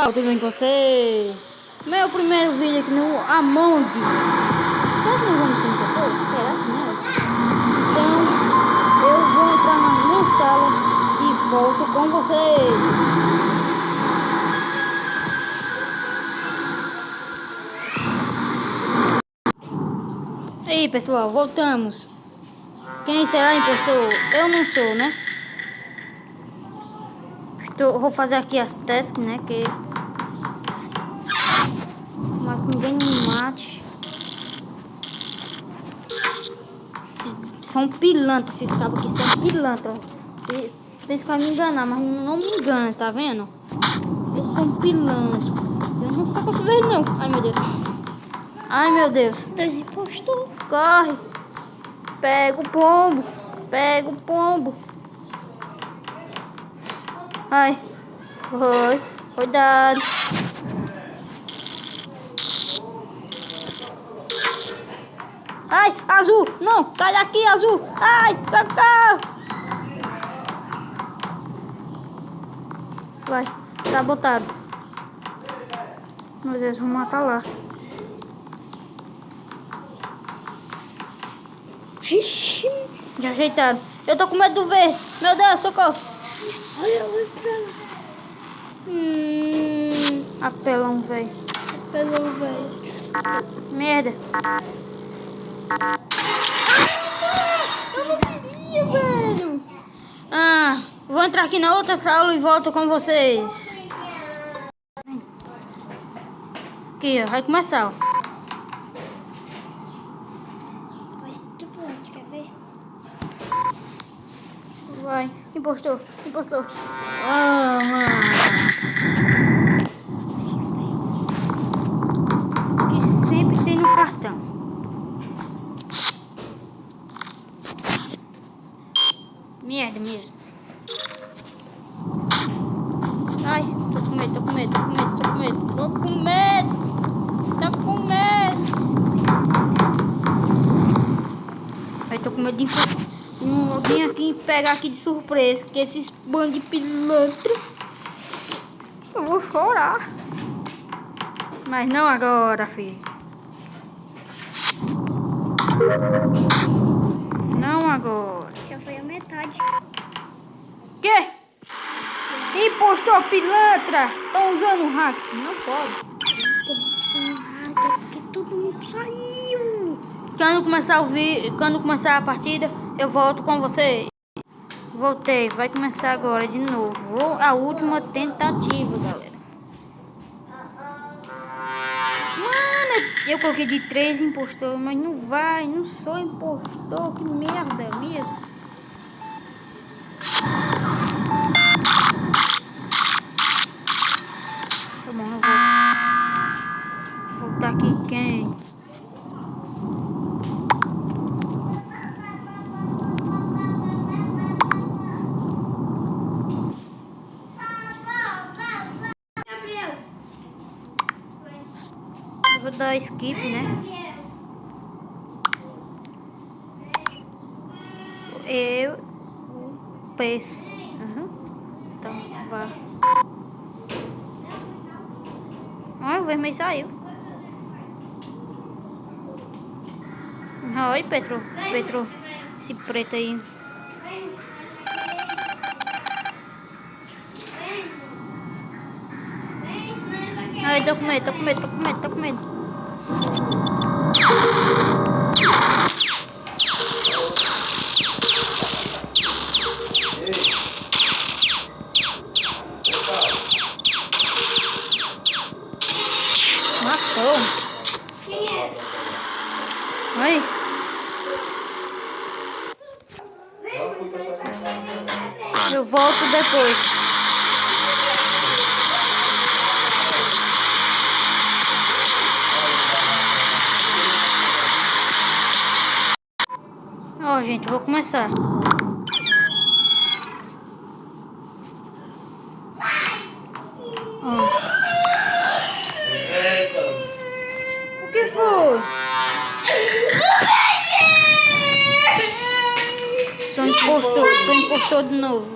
Tudo bem com vocês? Meu primeiro vídeo aqui no Among. Será que nós vamos ser impostor? Será que não? Então eu vou entrar na minha sala e volto com vocês. Aí pessoal, voltamos. Quem será impostor? Eu não sou, né? Vou fazer aqui as tasks, né? Que ninguém me mate. São pilantras, esses cabos aqui são pilantras. Pensa que vai me enganar, mas não me engana, tá vendo? Eles são pilantras. Eu não vou ficar com esse verde não. Ai meu Deus. Ai meu Deus. Deus impostor. Corre. Pega o pombo. Pega o pombo. Ai. Oi. Cuidado. Ai, azul. Não, sai daqui, azul. Ai, socorro. Vai, sabotado. Meu Deus, vou matar lá. Ixi. Já ajeitaram. Eu tô com medo do verde. Meu Deus, socorro. Olha pra lá. Apelão, velho. Apelão, velho. Merda. Eu não queria, velho. Vou entrar aqui na outra sala e volto com vocês. Aqui, ó. Vai começar, ó. Vai ser tripulante, quer ver? Vai. Impostor. Impostor. Mano. Que sempre tem no cartão. Merda mesmo. Ai, tô com medo, tô com medo, tô com medo, tô com medo, tô com medo. Tô com medo. Ai, tô com medo de alguém aqui pegar aqui de surpresa. Que esses bandos de pilantra. Eu vou chorar. Mas não agora, filho. Não agora. Já foi a metade. Que? Impostor pilantra! Estão usando o hack. Não pode. Porque todo mundo saiu. Quando começar a partida, eu volto com você. Voltei, vai começar agora de novo. A última tentativa, galera. Mano, eu coloquei de 3 impostor, mas não vai, não sou impostor. Que merda mesmo. Tá bom, eu vou voltar aqui quem? Gabriel. Eu vou dar skip, né? Eu, o peixe. Então, vá. O vermelho saiu. Oi, Petro. Esse preto aí. Ai, tô com medo. Matou. Quem é? Oi. Eu volto depois. Ó, gente, eu vou começar. Ó. O que foi? Sou impostor de novo.